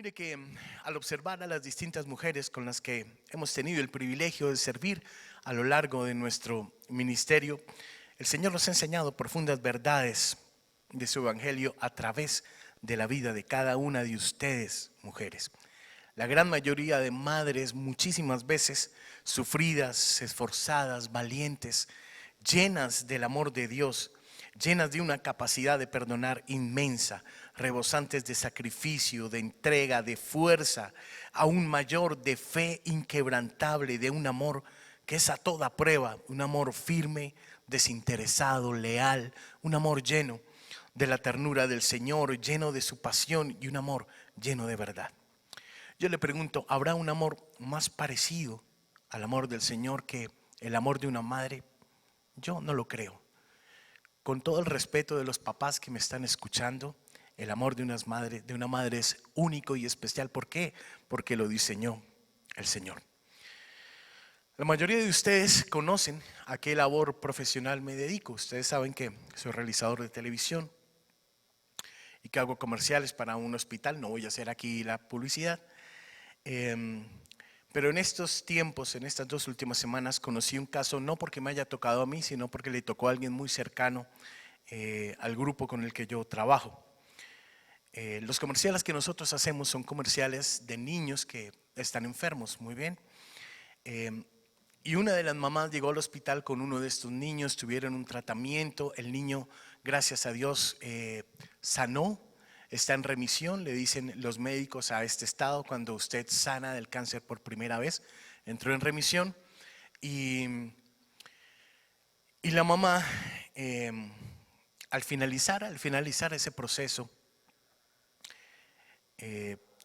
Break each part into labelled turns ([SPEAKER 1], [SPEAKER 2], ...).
[SPEAKER 1] Mire que al observar a las distintas mujeres con las que hemos tenido el privilegio de servir a lo largo de nuestro ministerio, el Señor nos ha enseñado profundas verdades de su evangelio a través de la vida de cada una de ustedes, mujeres. La gran mayoría de madres, muchísimas veces sufridas, esforzadas, valientes, llenas del amor de Dios, llenas de una capacidad de perdonar inmensa, rebosantes de sacrificio, de entrega, de fuerza, aún mayor, de fe inquebrantable, de un amor que es a toda prueba, un amor firme, desinteresado, leal, un amor lleno de la ternura del Señor, lleno de su pasión y un amor lleno de verdad. Yo le pregunto, ¿habrá un amor más parecido al amor del Señor que el amor de una madre? Yo no lo creo. Con todo el respeto de los papás que me están escuchando, el amor de una madre es único y especial. ¿Por qué? Porque lo diseñó el Señor. La mayoría de ustedes conocen a qué labor profesional me dedico. Ustedes saben que soy realizador de televisión y que hago comerciales para un hospital. No voy a hacer aquí la publicidad. Pero en estos tiempos, en estas 2 últimas semanas, conocí un caso, no porque me haya tocado a mí, sino porque le tocó a alguien muy cercano al grupo con el que yo trabajo. Los comerciales que nosotros hacemos son comerciales de niños que están enfermos, muy bien. Y una de las mamás llegó al hospital con uno de estos niños, tuvieron un tratamiento, el niño, gracias a Dios, sanó. Está en remisión, le dicen los médicos a este estado cuando usted sana del cáncer por primera vez. Entró en remisión y la mamá al finalizar ese proceso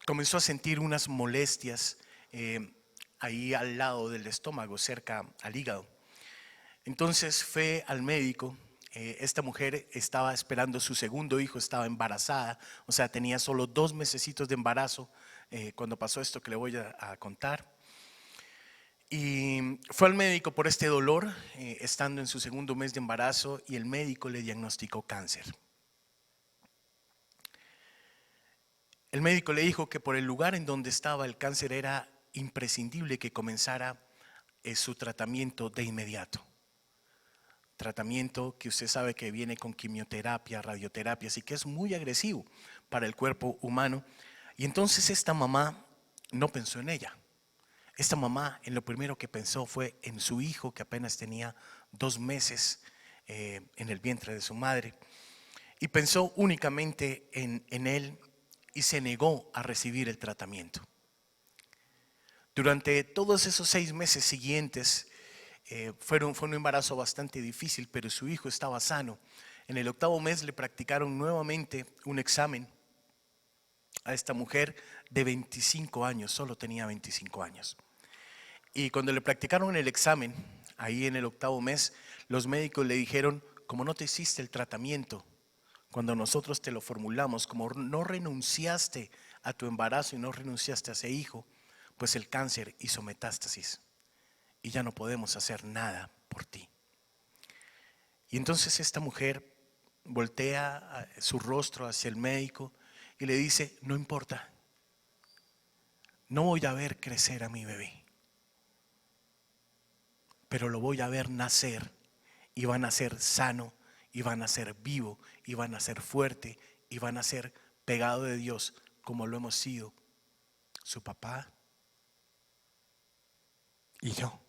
[SPEAKER 1] comenzó a sentir unas molestias ahí al lado del estómago, cerca al hígado. Entonces fue al médico. Esta mujer estaba esperando su segundo hijo, estaba embarazada, o sea, tenía solo 2 mesecitos de embarazo cuando pasó esto que le voy a contar. Y fue al médico por este dolor, estando en su segundo mes de embarazo, y el médico le diagnosticó cáncer. El médico le dijo que por el lugar en donde estaba el cáncer era imprescindible que comenzara su tratamiento de inmediato. Tratamiento que usted sabe que viene con quimioterapia, radioterapia, así que es muy agresivo para el cuerpo humano. Y entonces esta mamá no pensó en ella. Esta mamá en lo primero que pensó fue en su hijo, que apenas tenía 2 meses en el vientre de su madre, y pensó únicamente en él y se negó a recibir el tratamiento. Durante todos esos 6 meses siguientes fue un embarazo bastante difícil, pero su hijo estaba sano. En el 8º mes le practicaron nuevamente un examen a esta mujer de 25 años, solo tenía 25 años. Y cuando le practicaron el examen, ahí en el 8º mes, los médicos le dijeron, como no te hiciste el tratamiento, cuando nosotros te lo formulamos, como no renunciaste a tu embarazo y no renunciaste a ese hijo, pues el cáncer hizo metástasis y ya no podemos hacer nada por ti. Y entonces esta mujer voltea su rostro hacia el médico y le dice, no importa, no voy a ver crecer a mi bebé, pero lo voy a ver nacer y va a nacer sano y va a nacer vivo y va a nacer fuerte y va a nacer pegado de Dios como lo hemos sido su papá y yo.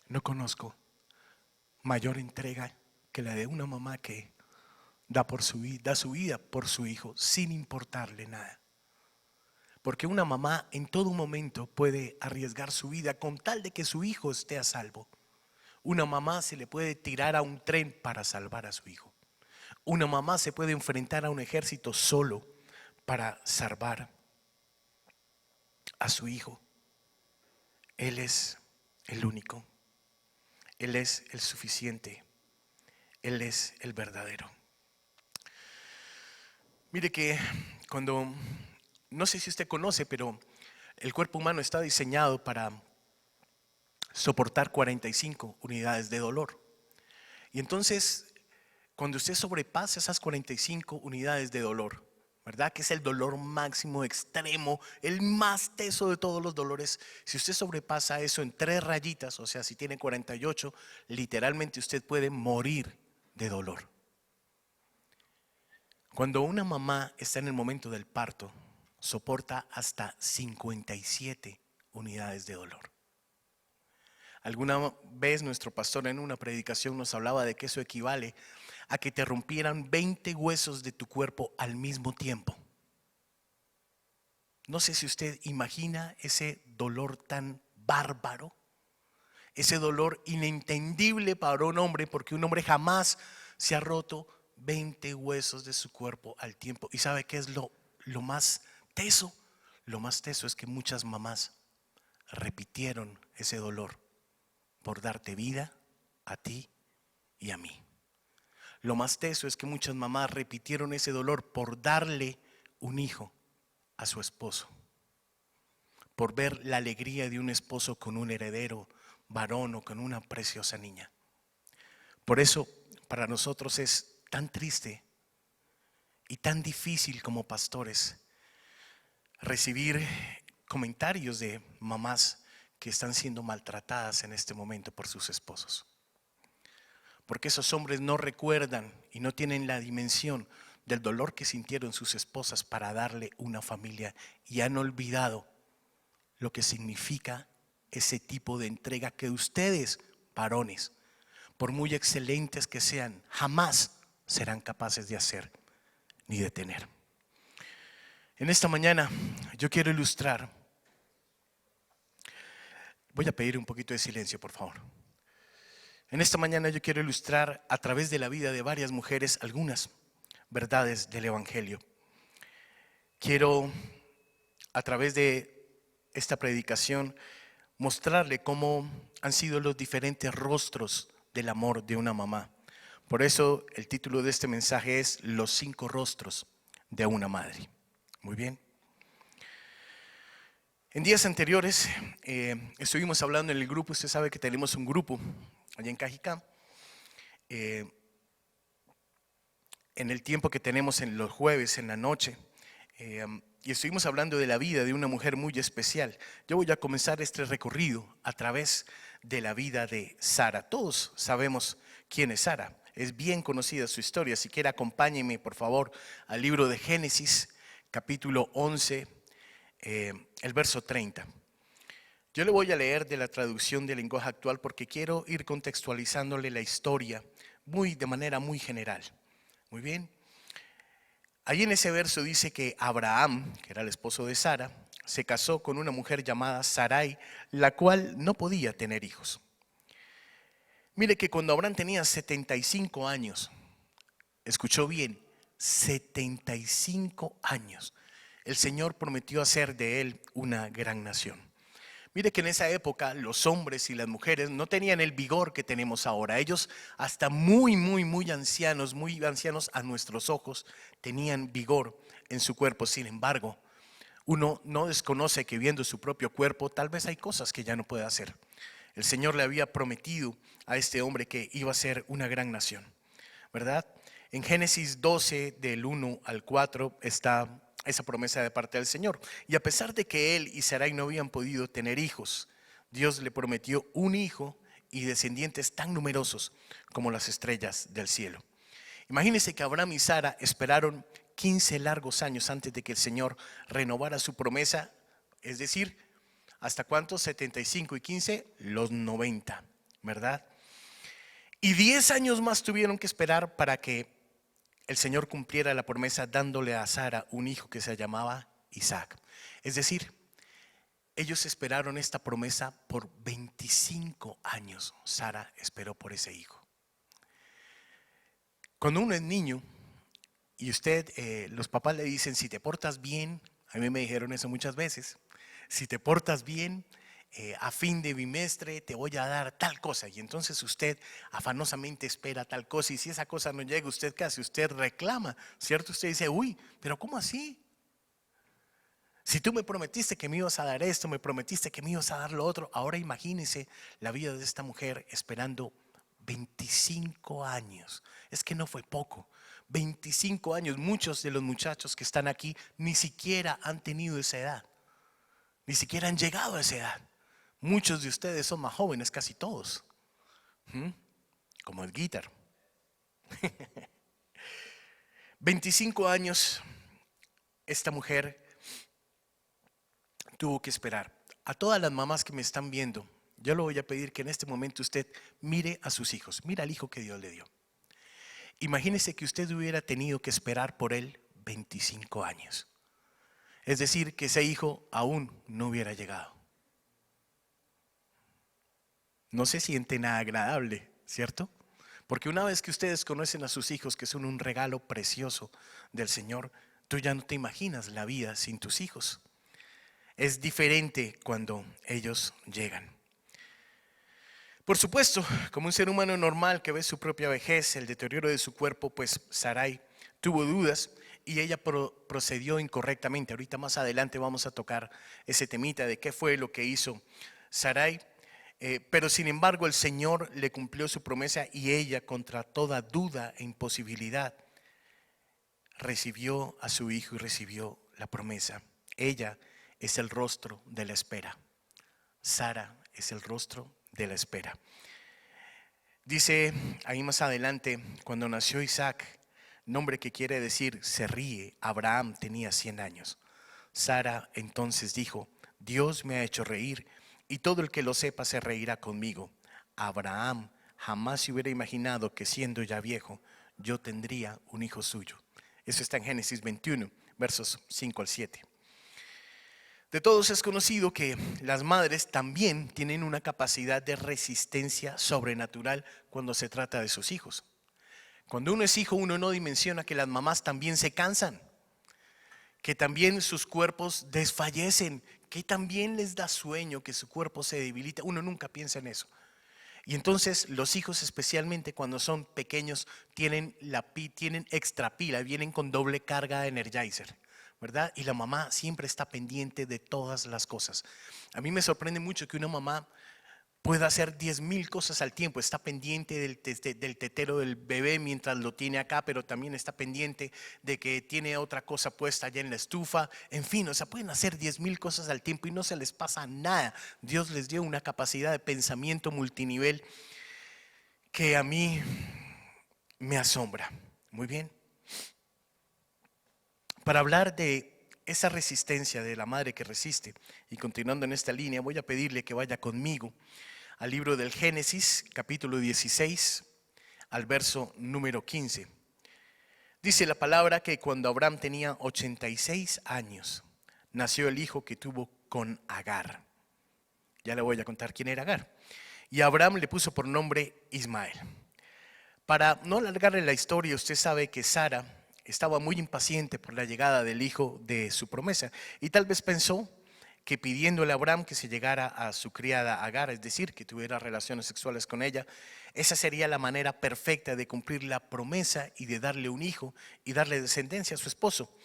[SPEAKER 1] No conozco mayor entrega que la de una mamá que da su vida por su hijo sin importarle nada. Porque una mamá en todo momento puede arriesgar su vida con tal de que su hijo esté a salvo. Una mamá se le puede tirar a un tren para salvar a su hijo. Una mamá se puede enfrentar a un ejército solo para salvar a su hijo. Él es el único. Él es el suficiente. Él es el verdadero. Mire que cuando, no sé si usted conoce, pero el cuerpo humano está diseñado para soportar 45 unidades de dolor. Y entonces, cuando usted sobrepasa esas 45 unidades de dolor, ¿verdad? Que es el dolor máximo extremo, el más teso de todos los dolores. Si usted sobrepasa eso en 3 rayitas, o sea, si tiene 48, literalmente usted puede morir de dolor. Cuando una mamá está en el momento del parto, soporta hasta 57 unidades de dolor. Alguna vez nuestro pastor en una predicación nos hablaba de que eso equivale a que te rompieran 20 huesos de tu cuerpo al mismo tiempo. No sé si usted imagina ese dolor tan bárbaro, ese dolor inentendible para un hombre, porque un hombre jamás se ha roto 20 huesos de su cuerpo al tiempo. ¿Y sabe qué es lo más teso? Lo más teso es que muchas mamás repitieron ese dolor por darte vida a ti y a mí. Lo más teso es que muchas mamás repitieron ese dolor por darle un hijo a su esposo, por ver la alegría de un esposo con un heredero varón o con una preciosa niña. Por eso para nosotros es tan triste y tan difícil como pastores recibir comentarios de mamás que están siendo maltratadas en este momento por sus esposos. Porque esos hombres no recuerdan y no tienen la dimensión del dolor que sintieron sus esposas para darle una familia, y han olvidado lo que significa ese tipo de entrega que ustedes, varones, por muy excelentes que sean, jamás serán capaces de hacer ni de tener. En esta mañana yo quiero ilustrar. Voy a pedir un poquito de silencio, por favor. En esta mañana yo quiero ilustrar a través de la vida de varias mujeres algunas verdades del Evangelio. Quiero, a través de esta predicación, mostrarle cómo han sido los diferentes rostros del amor de una mamá. Por eso el título de este mensaje es Los 5 rostros de una madre. Muy bien. En días anteriores estuvimos hablando en el grupo. Usted sabe que tenemos un grupo allá en Cajicá. En el tiempo que tenemos en los jueves, en la noche, y estuvimos hablando de la vida de una mujer muy especial. Yo voy a comenzar este recorrido a través de la vida de Sara. Todos sabemos quién es Sara. Es bien conocida su historia. Si quiere, acompáñenme por favor al libro de Génesis, capítulo 11, el verso 30. Yo le voy a leer de la traducción del lenguaje actual porque quiero ir contextualizándole la historia de manera muy general. Muy bien. Allí en ese verso dice que Abraham, que era el esposo de Sara, se casó con una mujer llamada Sarai, la cual no podía tener hijos. Mire que cuando Abraham tenía 75 años, escuchó bien, 75 años, el Señor prometió hacer de él una gran nación. Mire que en esa época los hombres y las mujeres no tenían el vigor que tenemos ahora. Ellos hasta muy ancianos a nuestros ojos, tenían vigor en su cuerpo. Sin embargo, uno no desconoce que viendo su propio cuerpo, tal vez hay cosas que ya no puede hacer. El Señor le había prometido a este hombre que iba a ser una gran nación, ¿verdad? En Génesis 12, del 1 al 4, está esa promesa de parte del Señor. Y a pesar de que él y Sarai no habían podido tener hijos, Dios le prometió un hijo y descendientes tan numerosos como las estrellas del cielo. Imagínense que Abraham y Sara esperaron 15 largos años antes de que el Señor renovara su promesa. Es decir, ¿hasta cuántos? 75 y 15, los 90, ¿verdad? Y 10 años más tuvieron que esperar para que el Señor cumpliera la promesa dándole a Sara un hijo que se llamaba Isaac. Es decir, ellos esperaron esta promesa por 25 años. Sara esperó por ese hijo. Cuando uno es niño y los papás le dicen, si te portas bien, a mí me dijeron eso muchas veces, si te portas bien, a fin de bimestre te voy a dar tal cosa. Y entonces usted afanosamente espera tal cosa, y si esa cosa no llega, usted ¿qué hace? Usted reclama, ¿cierto? Usted dice, uy, pero ¿cómo así? Si tú me prometiste que me ibas a dar esto, me prometiste que me ibas a dar lo otro, ahora imagínese la vida de esta mujer esperando 25 años. Es que no fue poco. 25 años. Muchos de los muchachos que están aquí ni siquiera han tenido esa edad. Ni siquiera han llegado a esa edad. Muchos de ustedes son más jóvenes, casi todos. Como el guitar. 25 años esta mujer tuvo que esperar. A todas las mamás que me están viendo, yo le voy a pedir que en este momento usted mire a sus hijos, mire al hijo que Dios le dio. Imagínese que usted hubiera tenido que esperar por él 25 años. Es decir, que ese hijo aún no hubiera llegado. No se siente nada agradable, ¿cierto? Porque una vez que ustedes conocen a sus hijos, que son un regalo precioso del Señor, tú ya no te imaginas la vida sin tus hijos. Es diferente cuando ellos llegan. Por supuesto, como un ser humano normal que ve su propia vejez, el deterioro de su cuerpo, pues Sarai tuvo dudas y ella procedió incorrectamente. Ahorita más adelante vamos a tocar ese temita de qué fue lo que hizo Sarai. Pero sin embargo el Señor le cumplió su promesa y ella, contra toda duda e imposibilidad, recibió a su hijo y recibió la promesa. Ella es el rostro de la espera. Sara es el rostro de la espera. Dice ahí más adelante, cuando nació Isaac, nombre que quiere decir se ríe, Abraham tenía 100 años. Sara entonces dijo, Dios me ha hecho reír y todo el que lo sepa se reirá conmigo. Abraham jamás se hubiera imaginado que siendo ya viejo yo tendría un hijo suyo. Eso está en Génesis 21, versos 5 al 7. De todos es conocido que las madres también tienen una capacidad de resistencia sobrenatural cuando se trata de sus hijos. Cuando uno es hijo, uno no dimensiona que las mamás también se cansan, que también sus cuerpos desfallecen, que también les da sueño, que su cuerpo se debilita. Uno nunca piensa en eso. Y entonces los hijos, especialmente cuando son pequeños, tienen extra pila, vienen con doble carga de Energizer, ¿verdad? Y la mamá siempre está pendiente de todas las cosas. A mí me sorprende mucho que una mamá pueda hacer 10,000 cosas al tiempo. Está pendiente del tetero del bebé mientras lo tiene acá, pero también está pendiente de que tiene otra cosa puesta allá en la estufa. En fin, o sea, pueden hacer 10,000 cosas al tiempo y no se les pasa nada. Dios les dio una capacidad de pensamiento multinivel que a mí me asombra. Muy bien. Para hablar de esa resistencia de la madre que resiste, y continuando en esta línea, voy a pedirle que vaya conmigo al libro del Génesis, capítulo 16, al verso número 15. Dice la palabra que cuando Abraham tenía 86 años, nació el hijo que tuvo con Agar. Ya le voy a contar quién era Agar. Y Abraham le puso por nombre Ismael. Para no alargarle la historia, usted sabe que Sara estaba muy impaciente por la llegada del hijo de su promesa y tal vez pensó que pidiéndole a Abraham que se llegara a su criada Agar, es decir, que tuviera relaciones sexuales con ella, esa sería la manera perfecta de cumplir la promesa y de darle un hijo y darle descendencia a su esposo.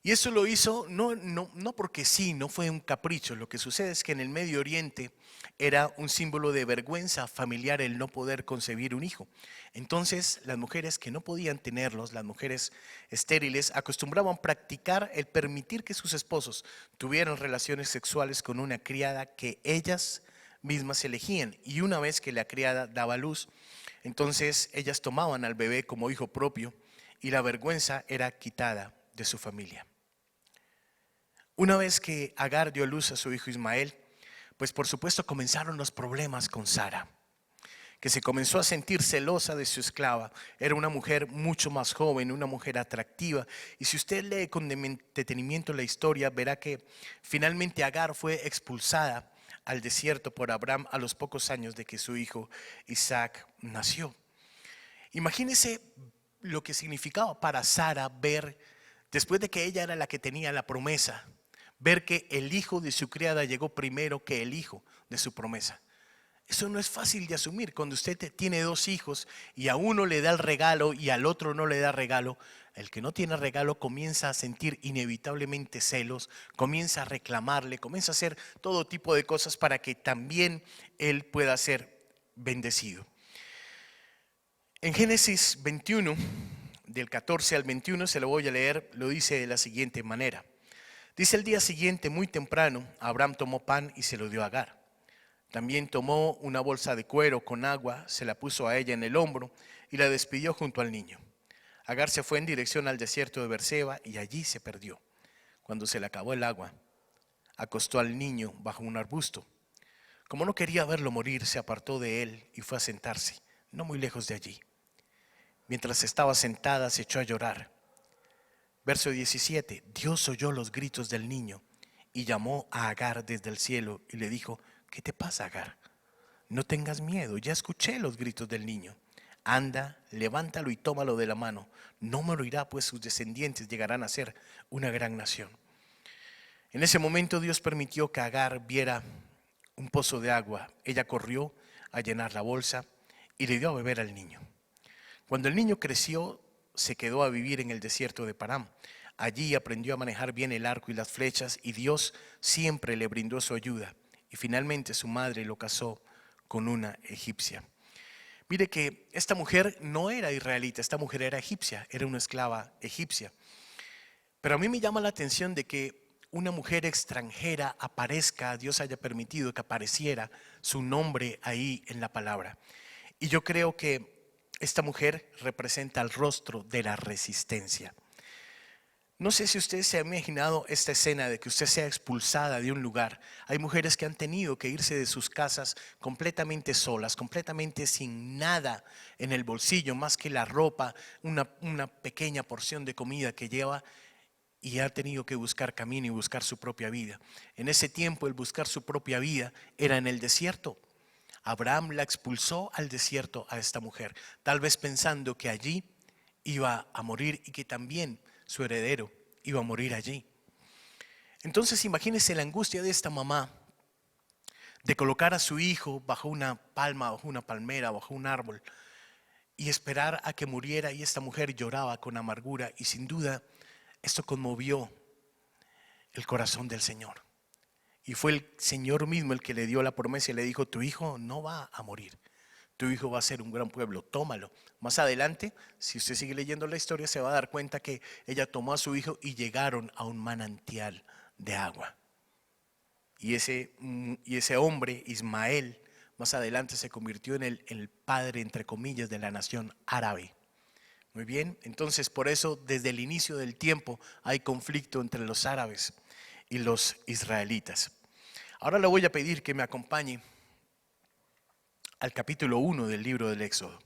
[SPEAKER 1] Y eso lo hizo no porque sí, no fue un capricho. Lo que sucede es que en el Medio Oriente era un símbolo de vergüenza familiar el no poder concebir un hijo. Entonces las mujeres que no podían tenerlos, las mujeres estériles, acostumbraban practicar el permitir que sus esposos tuvieran relaciones sexuales con una criada que ellas mismas elegían. Y una vez que la criada daba luz, entonces ellas tomaban al bebé como hijo propio y la vergüenza era quitada de su familia. Una vez que Agar dio luz a su hijo Ismael, pues por supuesto comenzaron los problemas con Sara, que se comenzó a sentir celosa de su esclava. Era una mujer mucho más joven, una mujer atractiva. Y si usted lee con detenimiento la historia, verá que finalmente Agar fue expulsada al desierto por Abraham a los pocos años de que su hijo Isaac nació. Imagínese lo que significaba para Sara ver, después de que ella era la que tenía la promesa, ver que el hijo de su criada llegó primero que el hijo de su promesa. Eso no es fácil de asumir. Cuando usted tiene dos hijos y a uno le da el regalo y al otro no le da regalo, el que no tiene regalo comienza a sentir inevitablemente celos, comienza a reclamarle, comienza a hacer todo tipo de cosas para que también él pueda ser bendecido. En Génesis 21, del 14 al 21, se lo voy a leer, lo dice de la siguiente manera. Dice: el día siguiente, muy temprano, Abraham tomó pan y se lo dio a Agar. También tomó una bolsa de cuero con agua, se la puso a ella en el hombro y la despidió junto al niño. Agar se fue en dirección al desierto de Berseba y allí se perdió. Cuando se le acabó el agua, acostó al niño bajo un arbusto. Como no quería verlo morir, se apartó de él y fue a sentarse, no muy lejos de allí. Mientras estaba sentada, se echó a llorar. Verso 17. Dios oyó los gritos del niño y llamó a Agar desde el cielo y le dijo: ¿qué te pasa, Agar? No tengas miedo, ya escuché los gritos del niño. Anda, levántalo y tómalo de la mano. No morirá, pues sus descendientes llegarán a ser una gran nación. En ese momento Dios permitió que Agar viera un pozo de agua. Ella corrió a llenar la bolsa y le dio a beber al niño. Cuando el niño creció, se quedó a vivir en el desierto de Parán. Allí aprendió a manejar bien el arco y las flechas y Dios siempre le brindó su ayuda. Y finalmente su madre lo casó con una egipcia. Mire que esta mujer no era israelita, esta mujer era egipcia, era una esclava egipcia. Pero a mí me llama la atención de que una mujer extranjera aparezca, Dios haya permitido que apareciera su nombre ahí en la palabra. Y yo creo que esta mujer representa el rostro de la resistencia. No sé si usted se ha imaginado esta escena de que usted sea expulsada de un lugar. Hay mujeres que han tenido que irse de sus casas completamente solas, completamente sin nada en el bolsillo, más que la ropa, una pequeña porción de comida que lleva, y ha tenido que buscar camino y buscar su propia vida. En ese tiempo el buscar su propia vida era en el desierto. Abraham la expulsó al desierto a esta mujer, tal vez pensando que allí iba a morir y que también su heredero iba a morir allí. Entonces imagínese la angustia de esta mamá de colocar a su hijo bajo una palma, bajo una palmera, bajo un árbol y esperar a que muriera, y esta mujer lloraba con amargura, y sin duda esto conmovió el corazón del Señor. Y fue el Señor mismo el que le dio la promesa y le dijo: tu hijo no va a morir. Tu hijo va a ser un gran pueblo, tómalo. Más adelante, si usted sigue leyendo la historia, se va a dar cuenta que ella tomó a su hijo y llegaron a un manantial de agua. Y ese hombre, Ismael, más adelante se convirtió en el padre, entre comillas, de la nación árabe. Muy bien, entonces por eso desde el inicio del tiempo hay conflicto entre los árabes y los israelitas. Ahora le voy a pedir que me acompañe al capítulo 1 del libro del Éxodo.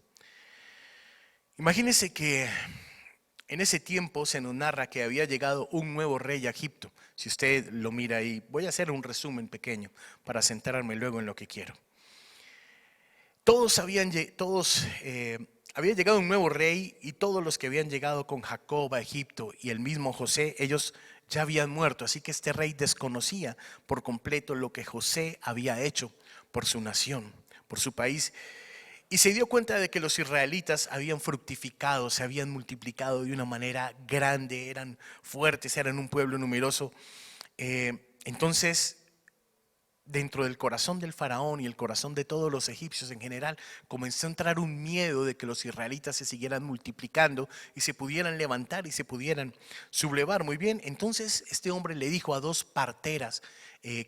[SPEAKER 1] Imagínense que en ese tiempo se nos narra que había llegado un nuevo rey a Egipto. Si usted lo mira ahí, voy a hacer un resumen pequeño para centrarme luego en lo que quiero. Había llegado un nuevo rey, y todos los que habían llegado con Jacob a Egipto y el mismo José, ellos ya habían muerto. Así que este rey desconocía por completo lo que José había hecho por su nación, por su país. Y se dio cuenta de que los israelitas habían fructificado, se habían multiplicado de una manera grande, eran fuertes, eran un pueblo numeroso. Entonces, dentro del corazón del faraón y el corazón de todos los egipcios en general, comenzó a entrar un miedo de que los israelitas se siguieran multiplicando y se pudieran levantar y se pudieran sublevar. Muy bien, entonces este hombre le dijo a dos parteras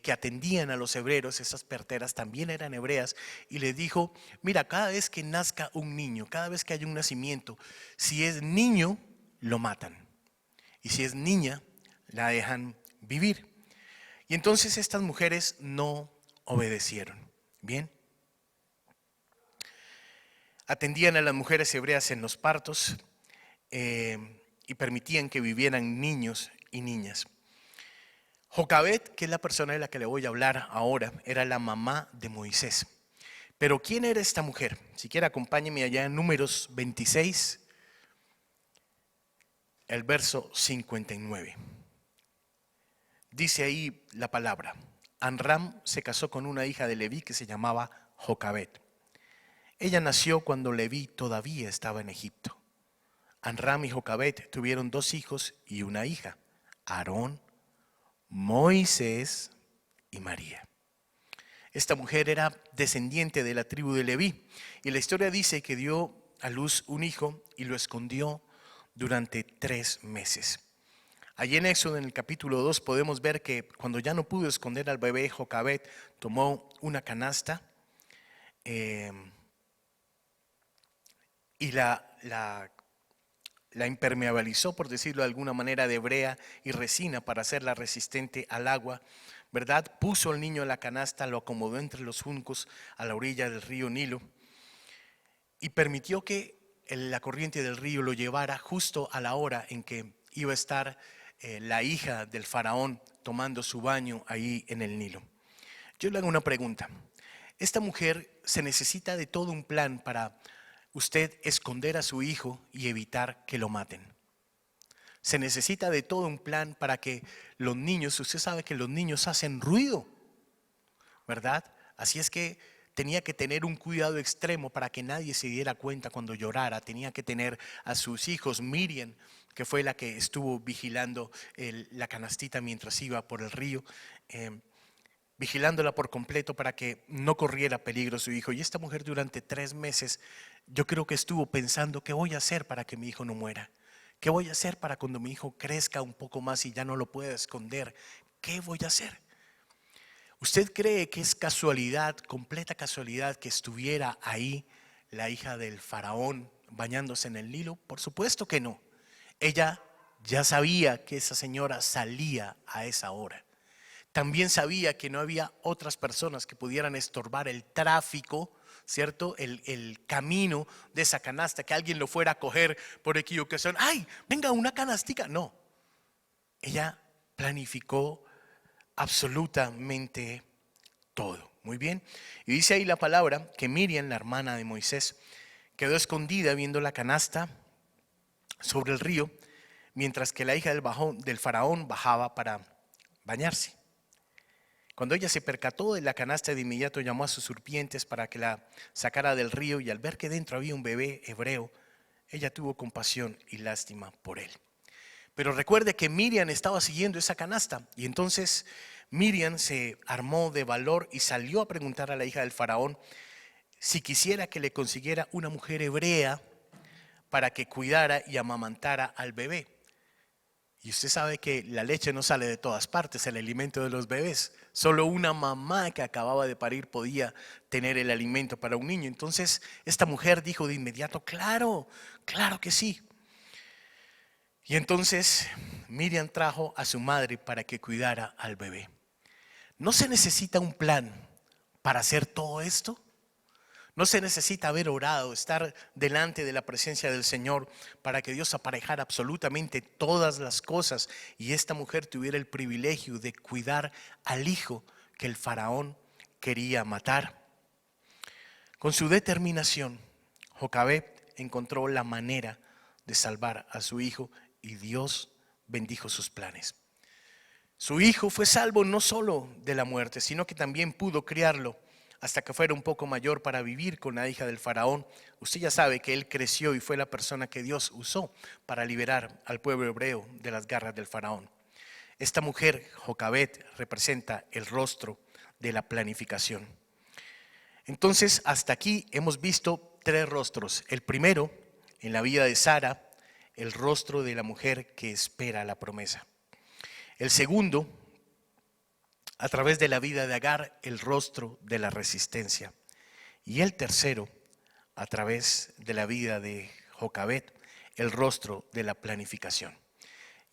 [SPEAKER 1] que atendían a los hebreos, esas parteras también eran hebreas, y le dijo: mira, cada vez que nazca un niño, cada vez que haya un nacimiento, si es niño, lo matan, y si es niña, la dejan vivir. Y entonces estas mujeres no obedecieron. Bien. Atendían a las mujeres hebreas en los partos y permitían que vivieran niños y niñas. Jocabet, que es la persona de la que le voy a hablar ahora, era la mamá de Moisés. Pero ¿quién era esta mujer? Si quiere, acompáñeme allá en Números 26, el verso 59. Dice ahí la palabra: Amram se casó con una hija de Leví que se llamaba Jocabet. Ella nació cuando Leví todavía estaba en Egipto. Amram y Jocabet tuvieron 2 hijos y una hija, Aarón, Moisés y María. Esta mujer era descendiente de la tribu de Leví y la historia dice que dio a luz un hijo y lo escondió durante 3 meses. Allí en Éxodo, en el capítulo 2, podemos ver que cuando ya no pudo esconder al bebé, Jocabet tomó una canasta y la impermeabilizó, por decirlo de alguna manera, de brea y resina para hacerla resistente al agua, ¿verdad? Puso al niño en la canasta, lo acomodó entre los juncos a la orilla del río Nilo y permitió que la corriente del río lo llevara justo a la hora en que iba a estar la hija del faraón tomando su baño ahí en el Nilo. Yo le hago una pregunta. Esta mujer se necesita de todo un plan para usted esconder a su hijo y evitar que lo maten. Se necesita de todo un plan para que los niños, usted sabe que los niños hacen ruido, ¿verdad? Así es que tenía que tener un cuidado extremo para que nadie se diera cuenta cuando llorara. Tenía que tener a sus hijos, Miriam, que fue la que estuvo vigilando la canastita mientras iba por el río, vigilándola por completo para que no corriera peligro su hijo. Y esta mujer durante 3 meses, yo creo que estuvo pensando, ¿qué voy a hacer para que mi hijo no muera? ¿Qué voy a hacer para cuando mi hijo crezca un poco más y ya no lo pueda esconder? ¿Qué voy a hacer? ¿Usted cree que es casualidad, completa casualidad, que estuviera ahí la hija del faraón bañándose en el Nilo? Por supuesto que no. Ella ya sabía que esa señora salía a esa hora. También sabía que no había otras personas que pudieran estorbar el tráfico, ¿cierto? El camino de esa canasta, que alguien lo fuera a coger por equivocación. ¡Ay, venga, una canastica! No. Ella planificó absolutamente todo. Muy bien. Y dice ahí la palabra que Miriam, la hermana de Moisés, quedó escondida viendo la canasta sobre el río, mientras que la hija del faraón bajaba para bañarse. Cuando ella se percató de la canasta, de inmediato llamó a sus sirvientes para que la sacara del río, y al ver que dentro había un bebé hebreo, ella tuvo compasión y lástima por él. Pero recuerde que Miriam estaba siguiendo esa canasta, y entonces Miriam se armó de valor y salió a preguntar a la hija del faraón si quisiera que le consiguiera una mujer hebrea para que cuidara y amamantara al bebé. Y usted sabe que la leche no sale de todas partes, el alimento de los bebés. Solo una mamá que acababa de parir podía tener el alimento para un niño. Entonces esta mujer dijo de inmediato, claro, claro que sí. Y entonces Miriam trajo a su madre para que cuidara al bebé. ¿No se necesita un plan para hacer todo esto? No se necesita haber orado, estar delante de la presencia del Señor para que Dios aparejara absolutamente todas las cosas y esta mujer tuviera el privilegio de cuidar al hijo que el faraón quería matar. Con su determinación, Jocabet encontró la manera de salvar a su hijo y Dios bendijo sus planes. Su hijo fue salvo no solo de la muerte, sino que también pudo criarlo hasta que fuera un poco mayor para vivir con la hija del faraón. Usted ya sabe que él creció y fue la persona que Dios usó para liberar al pueblo hebreo de las garras del faraón. Esta mujer, Jocabet, representa el rostro de la planificación. Entonces, hasta aquí hemos visto 3 rostros. El primero, en la vida de Sara, el rostro de la mujer que espera la promesa. El segundo, a través de la vida de Agar, el rostro de la resistencia. Y el tercero, a través de la vida de Jocabet, el rostro de la planificación.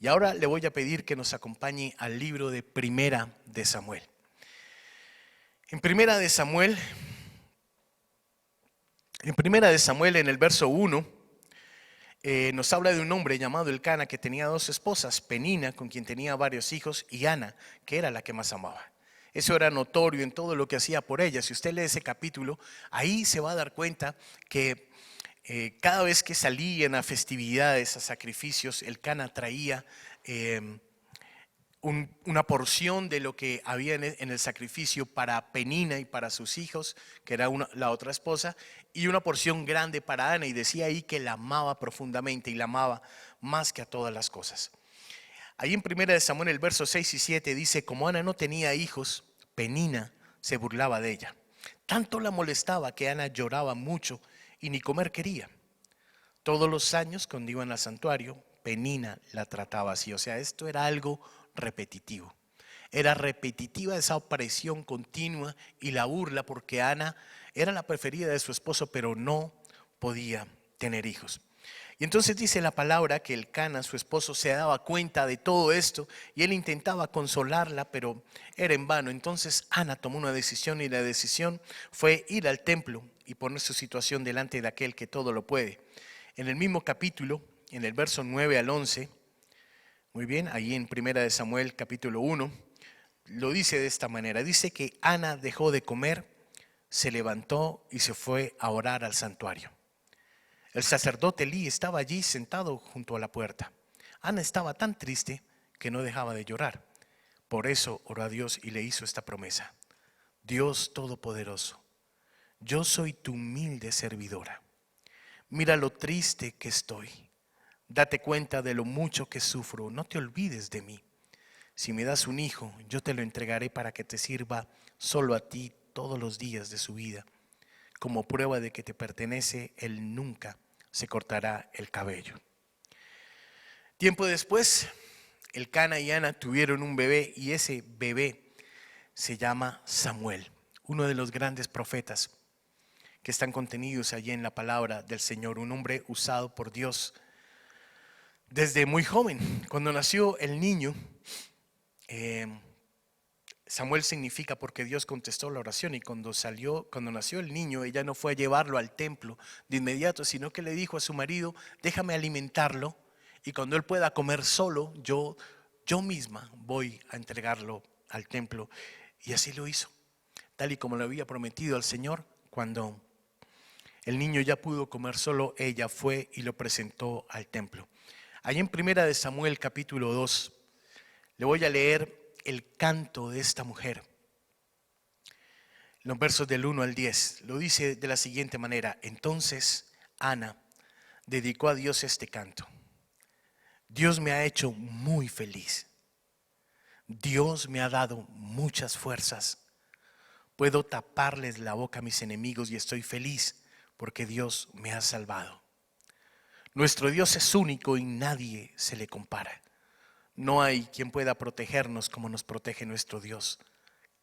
[SPEAKER 1] Y ahora le voy a pedir que nos acompañe al libro de Primera de Samuel. En Primera de Samuel, en el verso 1, nos habla de un hombre llamado Elcana que tenía 2 esposas, Penina, con quien tenía varios hijos, y Ana, que era la que más amaba. Eso era notorio en todo lo que hacía por ella. Si usted lee ese capítulo, ahí se va a dar cuenta que cada vez que salían a festividades, a sacrificios, Elcana traía una porción de lo que había en el sacrificio para Penina y para sus hijos, que era la otra esposa, y una porción grande para Ana, y decía ahí que la amaba profundamente y la amaba más que a todas las cosas. Ahí en 1 Samuel, el verso 6 y 7 dice: como Ana no tenía hijos, Penina se burlaba de ella. Tanto la molestaba que Ana lloraba mucho y ni comer quería. Todos los años cuando iban al santuario, Penina la trataba así. O sea, esto era algo repetitivo. Era repetitiva esa opresión continua y la burla, porque Ana era la preferida de su esposo, pero no podía tener hijos. Y entonces dice la palabra que Elcana, su esposo, se daba cuenta de todo esto y él intentaba consolarla, pero era en vano. Entonces Ana tomó una decisión, y la decisión fue ir al templo y poner su situación delante de aquel que todo lo puede. En el mismo capítulo, en el verso 9 al 11, muy bien, ahí en 1 Samuel capítulo 1, lo dice de esta manera. Dice que Ana dejó de comer, se levantó y se fue a orar al santuario. El sacerdote Elí estaba allí sentado junto a la puerta. Ana estaba tan triste que no dejaba de llorar. Por eso oró a Dios y le hizo esta promesa: Dios Todopoderoso, yo soy tu humilde servidora. Mira lo triste que estoy. Date cuenta de lo mucho que sufro. No te olvides de mí. Si me das un hijo, yo te lo entregaré para que te sirva solo a ti todos los días de su vida. Como prueba de que te pertenece, él nunca se cortará el cabello. Tiempo después, Elcana y Ana tuvieron un bebé, y ese bebé se llama Samuel, uno de los grandes profetas que están contenidos allí en la palabra del Señor, un hombre usado por Dios desde muy joven. Cuando nació el niño, Samuel significa porque Dios contestó la oración, y cuando nació el niño, ella no fue a llevarlo al templo de inmediato, sino que le dijo a su marido: déjame alimentarlo, y cuando él pueda comer solo, yo misma voy a entregarlo al templo. Y así lo hizo, tal y como le había prometido al Señor. Cuando el niño ya pudo comer solo, ella fue y lo presentó al templo. Ahí en 1 Samuel capítulo 2, le voy a leer el canto de esta mujer. Los versos del 1 al 10 lo dice de la siguiente manera: entonces Ana dedicó a Dios este canto. Dios me ha hecho muy feliz. Dios me ha dado muchas fuerzas. Puedo taparles la boca a mis enemigos y estoy feliz porque Dios me ha salvado. Nuestro Dios es único y nadie se le compara. No hay quien pueda protegernos como nos protege nuestro Dios.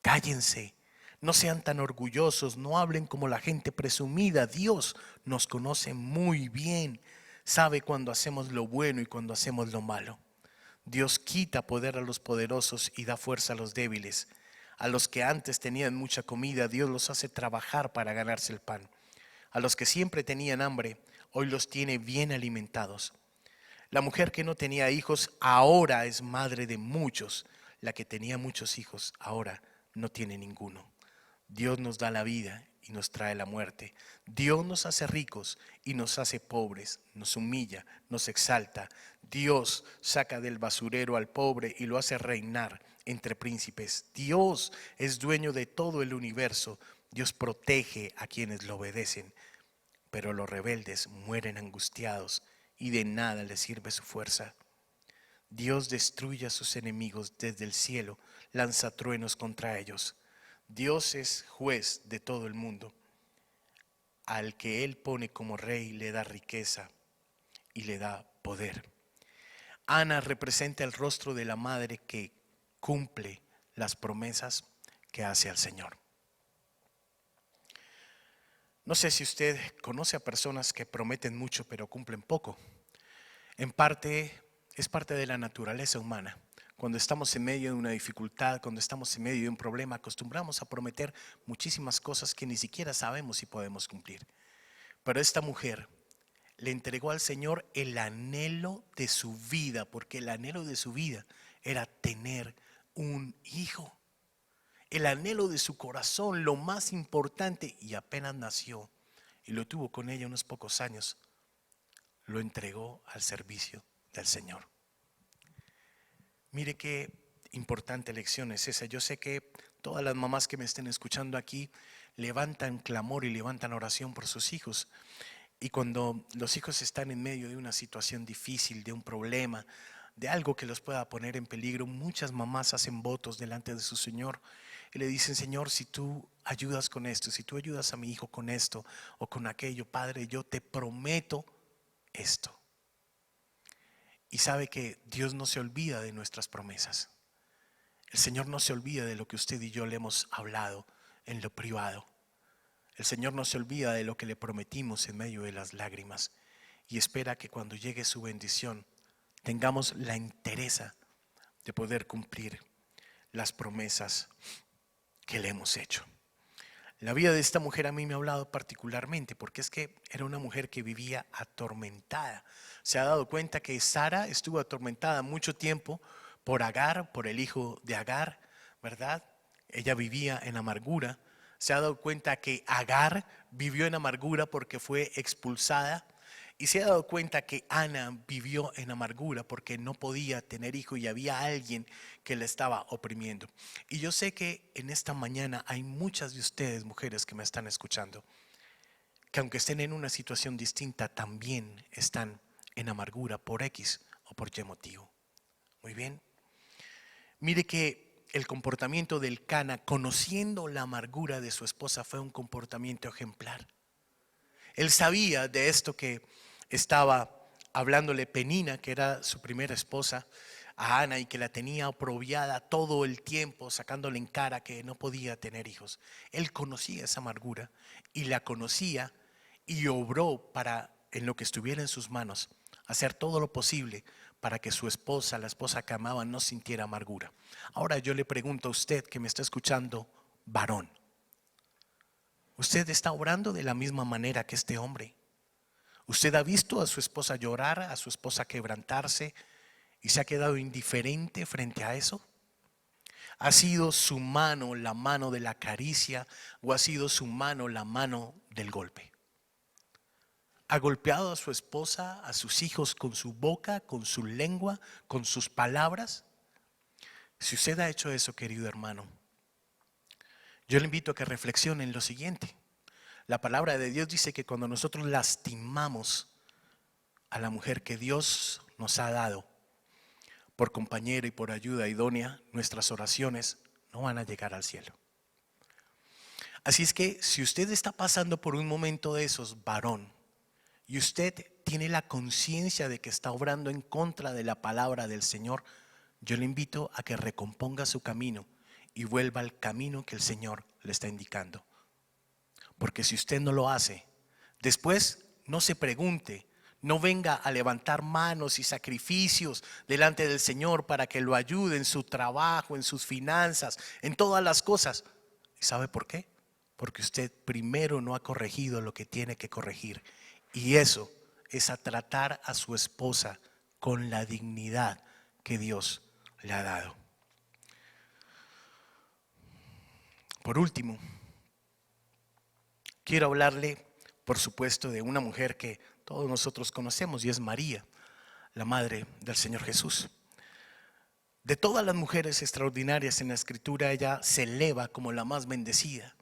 [SPEAKER 1] Cállense, no sean tan orgullosos, no hablen como la gente presumida. Dios nos conoce muy bien, sabe cuando hacemos lo bueno y cuando hacemos lo malo. Dios quita poder a los poderosos y da fuerza a los débiles. A los que antes tenían mucha comida, Dios los hace trabajar para ganarse el pan. A los que siempre tenían hambre, hoy los tiene bien alimentados. La mujer que no tenía hijos ahora es madre de muchos. La que tenía muchos hijos ahora no tiene ninguno. Dios nos da la vida y nos trae la muerte. Dios nos hace ricos y nos hace pobres, nos humilla, nos exalta. Dios saca del basurero al pobre y lo hace reinar entre príncipes. Dios es dueño de todo el universo. Dios protege a quienes lo obedecen, pero los rebeldes mueren angustiados y de nada les sirve su fuerza. Dios destruye a sus enemigos desde el cielo, lanza truenos contra ellos. Dios es juez de todo el mundo. Al que Él pone como rey le da riqueza y le da poder. Ana representa el rostro de la madre que cumple las promesas que hace al Señor. No sé si usted conoce a personas que prometen mucho pero cumplen poco. En parte es parte de la naturaleza humana. Cuando estamos en medio de una dificultad, cuando estamos en medio de un problema, acostumbramos a prometer muchísimas cosas que ni siquiera sabemos si podemos cumplir. Pero esta mujer le entregó al Señor el anhelo de su vida, porque el anhelo de su vida era tener un hijo. El anhelo de su corazón, lo más importante, y apenas nació y lo tuvo con ella unos pocos años, lo entregó al servicio del Señor. Mire que importante lección es esa. Yo sé que todas las mamás que me estén escuchando aquí levantan clamor y levantan oración por sus hijos. Y cuando los hijos están en medio de una situación difícil, de un problema, de algo que los pueda poner en peligro, muchas mamás hacen votos delante de su Señor y le dicen: Señor, si tú ayudas con esto, si tú ayudas a mi hijo con esto o con aquello, Padre, yo te prometo esto. Y sabe que Dios no se olvida de nuestras promesas. El Señor no se olvida de lo que usted y yo le hemos hablado en lo privado. El Señor no se olvida de lo que le prometimos en medio de las lágrimas y espera que cuando llegue su bendición tengamos la entereza de poder cumplir las promesas que le hemos hecho. La vida de esta mujer a mí me ha hablado particularmente porque es que era una mujer que vivía atormentada. Se ha dado cuenta que Sara estuvo atormentada mucho tiempo por Agar, por el hijo de Agar, ¿verdad? Ella vivía en amargura. Se ha dado cuenta que Agar vivió en amargura porque fue expulsada. Y se ha dado cuenta que Ana vivió en amargura porque no podía tener hijo y había alguien que la estaba oprimiendo. Y yo sé que en esta mañana hay muchas de ustedes, mujeres que me están escuchando, que aunque estén en una situación distinta, también están en amargura por X o por Y motivo. Muy bien. Mire que el comportamiento del Cana, conociendo la amargura de su esposa, fue un comportamiento ejemplar. Él sabía de esto que estaba hablándole Penina, que era su primera esposa, a Ana, y que la tenía oprobiada todo el tiempo, sacándole en cara que no podía tener hijos. Él conocía esa amargura y la conocía y obró para, en lo que estuviera en sus manos, hacer todo lo posible para que su esposa, la esposa que amaba, no sintiera amargura. Ahora yo le pregunto a usted que me está escuchando, varón, ¿usted está obrando de la misma manera que este hombre? ¿Usted ha visto a su esposa llorar, a su esposa quebrantarse y se ha quedado indiferente frente a eso? ¿Ha sido su mano la mano de la caricia o ha sido su mano la mano del golpe? ¿Ha golpeado a su esposa, a sus hijos con su boca, con su lengua, con sus palabras? Si usted ha hecho eso, querido hermano, yo le invito a que reflexione en lo siguiente. La palabra de Dios dice que cuando nosotros lastimamos a la mujer que Dios nos ha dado por compañera y por ayuda idónea, nuestras oraciones no van a llegar al cielo. Así es que si usted está pasando por un momento de esos, varón, y usted tiene la conciencia de que está obrando en contra de la palabra del Señor, yo le invito a que recomponga su camino y vuelva al camino que el Señor le está indicando. Porque si usted no lo hace, después no se pregunte, no venga a levantar manos y sacrificios delante del Señor para que lo ayude en su trabajo, en sus finanzas, en todas las cosas. ¿Y sabe por qué? Porque usted primero no ha corregido lo que tiene que corregir. Y eso es a tratar a su esposa con la dignidad que Dios le ha dado. Por último, quiero hablarle, por supuesto, de una mujer que todos nosotros conocemos y es María, la madre del Señor Jesús. De todas las mujeres extraordinarias en la Escritura, ella se eleva como la más bendecida.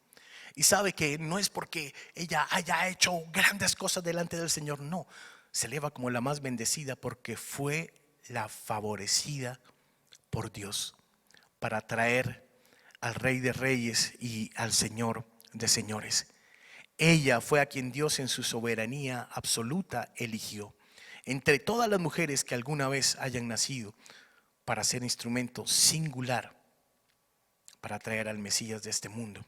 [SPEAKER 1] Y sabe que no es porque ella haya hecho grandes cosas delante del Señor, no. Se eleva como la más bendecida porque fue la favorecida por Dios para traer al Rey de Reyes y al Señor de Señores. Ella fue a quien Dios en su soberanía absoluta eligió entre todas las mujeres que alguna vez hayan nacido para ser instrumento singular para traer al Mesías de este mundo.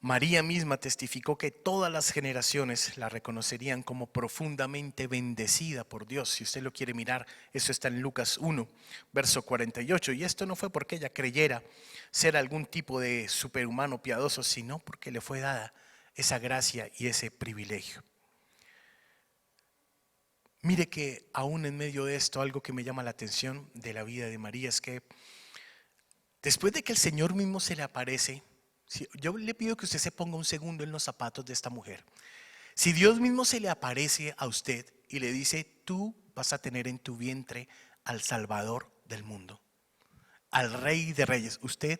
[SPEAKER 1] María misma testificó que todas las generaciones la reconocerían como profundamente bendecida por Dios. Si usted lo quiere mirar, eso está en Lucas 1, verso 48. Y esto no fue porque ella creyera ser algún tipo de superhumano piadoso, sino porque le fue dada esa gracia y ese privilegio. Mire que aún en medio de esto, algo que me llama la atención de la vida de María es que después de que el Señor mismo se le aparece, yo le pido que usted se ponga un segundo en los zapatos de esta mujer. Si Dios mismo se le aparece a usted y le dice: tú vas a tener en tu vientre al Salvador del mundo, al Rey de Reyes. ¿Usted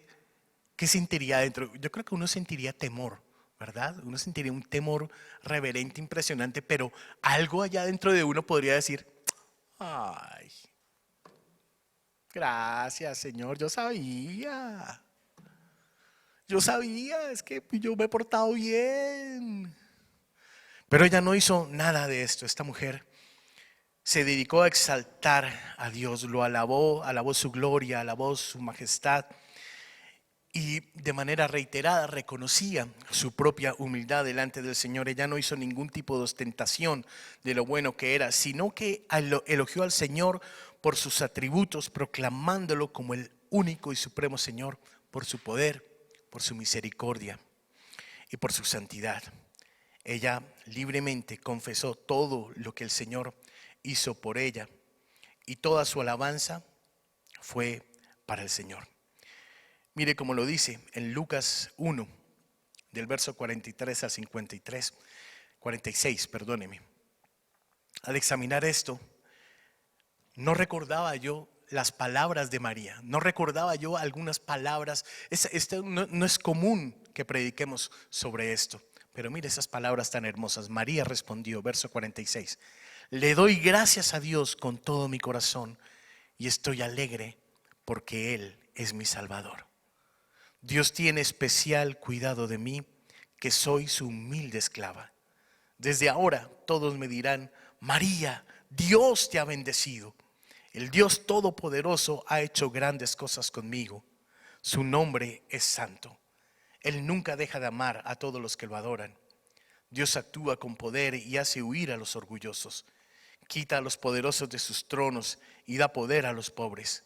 [SPEAKER 1] qué sentiría dentro? Yo creo que uno sentiría temor, ¿verdad? Uno sentiría un temor reverente, impresionante, pero algo allá dentro de uno podría decir, ay, gracias, Señor, yo sabía, es que yo me he portado bien. Pero ella no hizo nada de esto. Esta mujer se dedicó a exaltar a Dios, lo alabó, alabó su gloria, alabó su majestad y de manera reiterada reconocía su propia humildad delante del Señor. Ella no hizo ningún tipo de ostentación de lo bueno que era, sino que elogió al Señor por sus atributos, proclamándolo como el único y supremo Señor, por su poder, por su misericordia y por su santidad. Ella libremente confesó todo lo que el Señor hizo por ella y toda su alabanza fue para el Señor. Mire cómo lo dice en Lucas 1, del verso 43 al 53, 46, perdóneme. Al examinar esto, no recordaba yo las palabras de María, no recordaba yo algunas palabras. No es común que prediquemos sobre esto, pero mire esas palabras tan hermosas. María respondió, verso 46, le doy gracias a Dios con todo mi corazón y estoy alegre porque Él es mi Salvador. Dios tiene especial cuidado de mí, que soy su humilde esclava. Desde ahora todos me dirán, María, Dios te ha bendecido. El Dios Todopoderoso ha hecho grandes cosas conmigo. Su nombre es santo. Él nunca deja de amar a todos los que lo adoran. Dios actúa con poder y hace huir a los orgullosos. Quita a los poderosos de sus tronos y da poder a los pobres.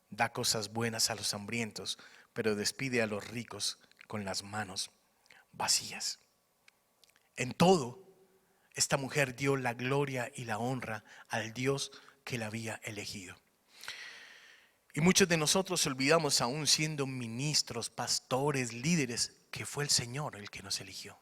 [SPEAKER 1] Da cosas buenas a los hambrientos, pero despide a los ricos con las manos vacías. En todo, esta mujer dio la gloria y la honra al Dios que la había elegido. Y muchos de nosotros olvidamos, aún siendo ministros, pastores, líderes, que fue el Señor el que nos eligió.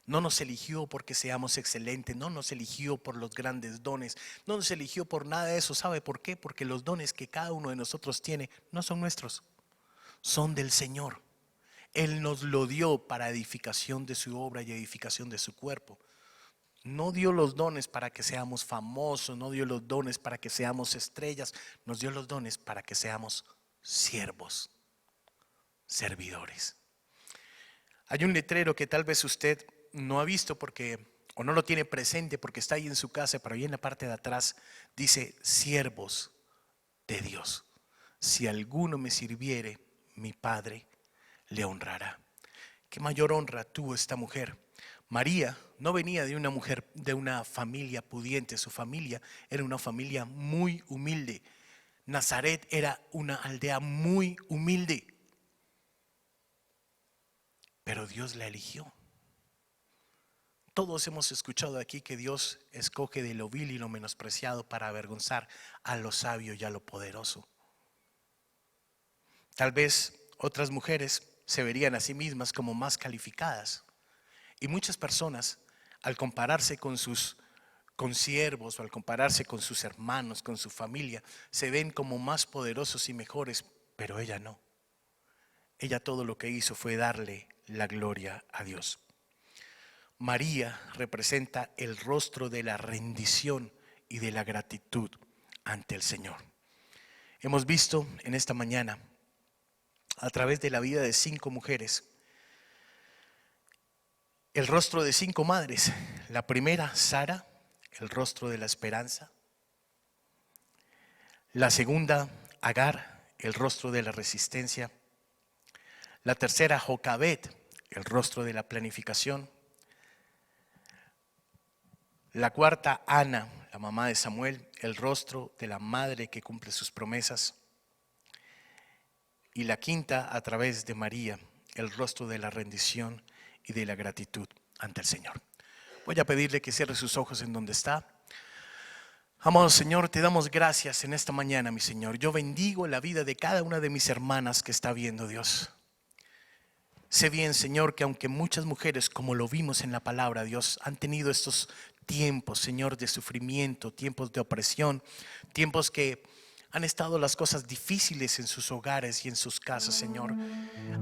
[SPEAKER 1] No nos eligió porque seamos excelentes, no nos eligió por los grandes dones, no nos eligió por nada de eso. ¿Sabe por qué? Porque los dones que cada uno de nosotros tiene no son nuestros, son del Señor. Él nos lo dio para edificación de su obra y edificación de su cuerpo. No dio los dones para que seamos famosos, no dio los dones para que seamos estrellas, nos dio los dones para que seamos siervos, servidores. Hay un letrero que tal vez usted no ha visto o no lo tiene presente porque está ahí en su casa, pero ahí en la parte de atrás dice: siervos de Dios. Si alguno me sirviere, mi Padre le honrará. ¿Qué mayor honra tuvo esta mujer? María no venía de una mujer, de una familia pudiente. Su familia era una familia muy humilde. Nazaret era una aldea muy humilde. Pero Dios la eligió. Todos hemos escuchado aquí que Dios escoge de lo vil y lo menospreciado para avergonzar a lo sabio y a lo poderoso. Tal vez otras mujeres se verían a sí mismas como más calificadas. Y muchas personas, al compararse con sus consiervos o al compararse con sus hermanos, con su familia, se ven como más poderosos y mejores, pero ella no. Ella todo lo que hizo fue darle la gloria a Dios. María representa el rostro de la rendición y de la gratitud ante el Señor. Hemos visto en esta mañana, a través de la vida de 5 mujeres, el rostro de 5 madres. La primera, Sara, el rostro de la esperanza. La segunda, Agar, el rostro de la resistencia. La tercera, Jocabed, el rostro de la planificación. La cuarta, Ana, la mamá de Samuel, el rostro de la madre que cumple sus promesas. Y la quinta, a través de María, el rostro de la rendición y de la gratitud ante el Señor. Voy a pedirle que cierre sus ojos en donde está. Amado Señor, te damos gracias en esta mañana, mi Señor. Yo bendigo la vida de cada una de mis hermanas que está viendo, Dios. Sé bien, Señor, que aunque muchas mujeres, como lo vimos en la palabra, Dios, han tenido estos tiempos, Señor, de sufrimiento, tiempos de opresión, tiempos que Han estado las cosas difíciles en sus hogares y en sus casas, Señor.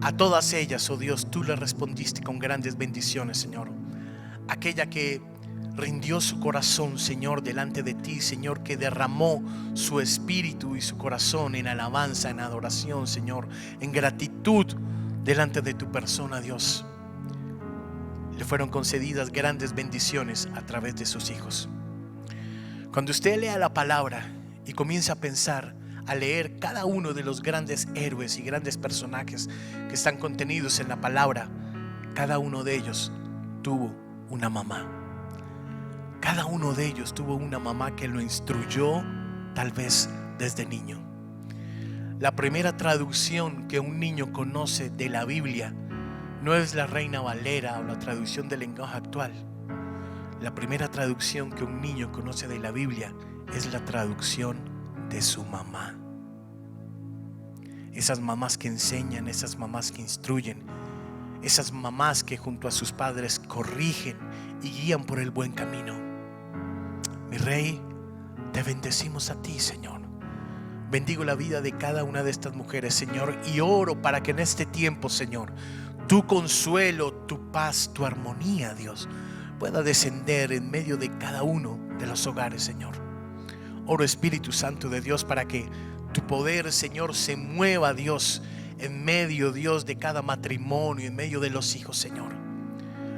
[SPEAKER 1] A todas ellas, oh Dios, tú le respondiste con grandes bendiciones, Señor. Aquella que rindió su corazón, Señor, delante de ti, Señor, que derramó su espíritu y su corazón en alabanza, en adoración, Señor, en gratitud delante de tu persona, Dios. Le fueron concedidas grandes bendiciones a través de sus hijos. Cuando usted lea la palabra y comienza a pensar, a leer cada uno de los grandes héroes y grandes personajes que están contenidos en la palabra, cada uno de ellos tuvo una mamá. Cada uno de ellos tuvo una mamá que lo instruyó, tal vez desde niño. La primera traducción que un niño conoce de la Biblia no es la Reina Valera o la traducción del lenguaje actual. La primera traducción que un niño conoce de la Biblia es la traducción de su mamá. Esas mamás que enseñan, esas mamás que instruyen, esas mamás que junto a sus padres corrigen y guían por el buen camino. Mi Rey, te bendecimos a ti, Señor. Bendigo la vida de cada una de estas mujeres, Señor, y oro para que en este tiempo, Señor, tu consuelo, tu paz, tu armonía, Dios, pueda descender en medio de cada uno de los hogares, Señor. Oro, Espíritu Santo de Dios, para que tu poder, Señor, se mueva, Dios, en medio, Dios, de cada matrimonio, en medio de los hijos, Señor.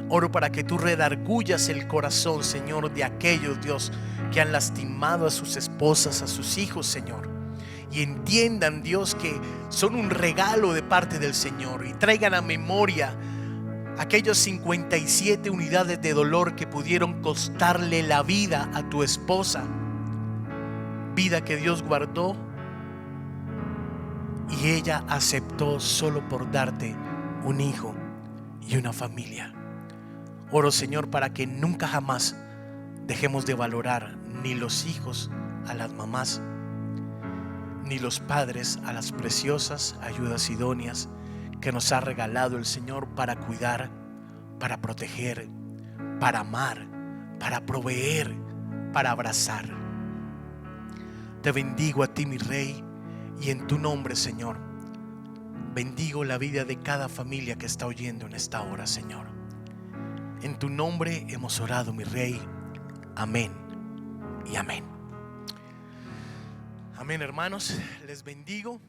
[SPEAKER 1] Oro para que tú redargullas el corazón, Señor, de aquellos, Dios, que han lastimado a sus esposas, a sus hijos, Señor, y entiendan, Dios, que son un regalo de parte del Señor, y traigan a memoria aquellos 57 unidades de dolor que pudieron costarle la vida a tu esposa, vida que Dios guardó y ella aceptó solo por darte un hijo y una familia. Oro, Señor, para que nunca jamás dejemos de valorar ni los hijos a las mamás, ni los padres a las preciosas ayudas idóneas que nos ha regalado el Señor para cuidar, para proteger, para amar, para proveer, para abrazar. Te bendigo a ti, mi Rey, y en tu nombre, Señor, bendigo la vida de cada familia que está oyendo en esta hora, Señor. En tu nombre hemos orado, mi Rey. Amén y amén. Amén, hermanos. Les bendigo.